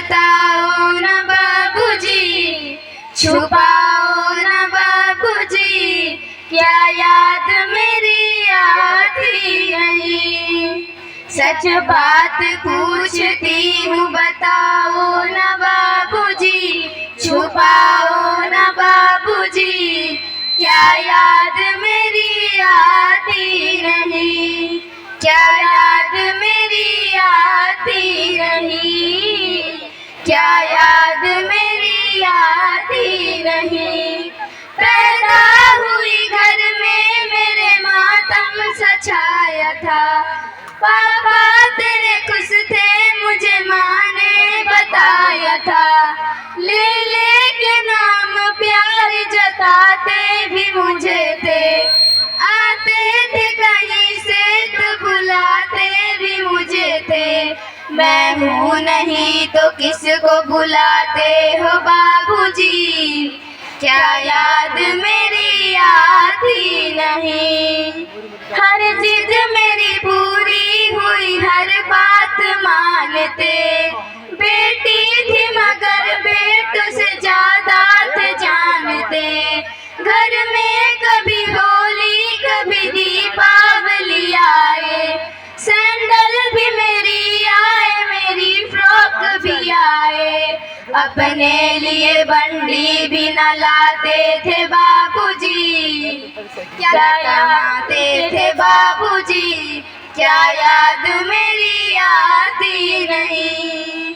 बताओ न बाबूजी, छुपाओ न बाबूजी, क्या याद मेरी आती नहीं। सच बात पूछती हूँ बताओ न बाबूजी, छुपाओ न बाबूजी, क्या याद मेरी आती नहीं। क्या याद मेरी आती नहीं, क्या याद मेरी आती नहीं। पैदा हुई घर में मेरे मातम सा छाया था, पापा तेरे खुश थे मुझे माँ ने बताया था। ले के नाम प्यार जताते भी मुझे थे, आते थे कहीं से तो बुलाते भी मुझे थे। मैं हूँ नहीं तो किसको बुलाते हो बाबूजी, क्या याद मेरी आती नहीं। हर जिद मेरी पूरी हुई, हर बात मानते, बेटी थी मगर बेटों से ज्यादा थे जानते। घर में कभी होली कभी दीपावली आए, सैंडल भी मेरी आए मेरी फ्रॉक भी आए। अपने लिए बंडी भी न लाते थे बाबूजी, क्या लाते थे बाबूजी, क्या याद मेरी आती नहीं।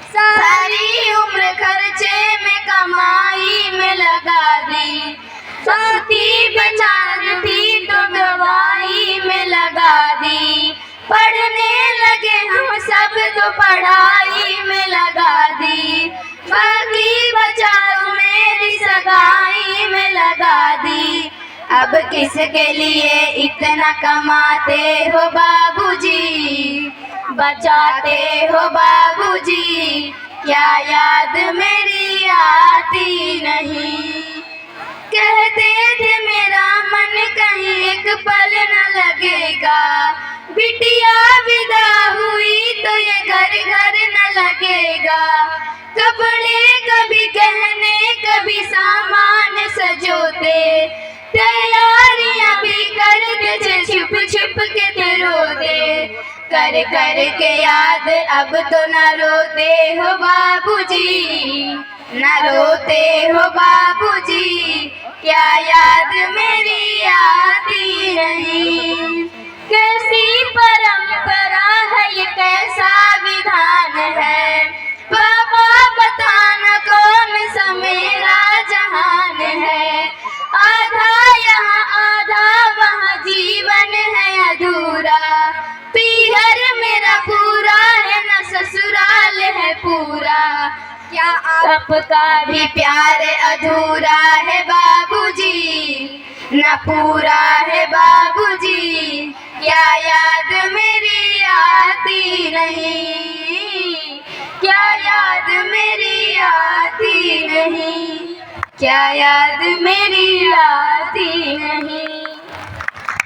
सारी उम्र खर्चे में कमाई में लगा दी, साथी बेचार थी तो दवाई में लगा दी। पढ़ने लगे हम सब तो पढ़ाई में लगा दी, बाकी बचाओ मेरी सगाई में लगा दी। अब किसके लिए इतना कमाते हो बाबूजी, बचाते हो बाबूजी, क्या याद मेरी आती नहीं। कहते थे मेरा मन कहीं एक पल न लगेगा, बिटिया विदा हुई तो ये घर घर न लगेगा। कपड़े कभी गहने कभी सामान सजोते, तैयारियां भी करते थे छुप छुप के थे रोते। कर कर के याद अब तो न रोते हो बाबूजी, न रोते हो बाबूजी, क्या याद मेरी आती नहीं। कैसी परंपरा है ये कैसा विधान है, पापा बताना कौन सा मेरा जहान है। आधा यहाँ आधा वहाँ जीवन है अधूरा, पीहर मेरा पूरा है न ससुराल है पूरा। क्या आपका भी प्यार अधूरा है बाबूजी, न पूरा है बाबूजी, क्या याद मेरी आती नहीं। क्या याद मेरी आती नहीं, क्या याद मेरी आती नहीं।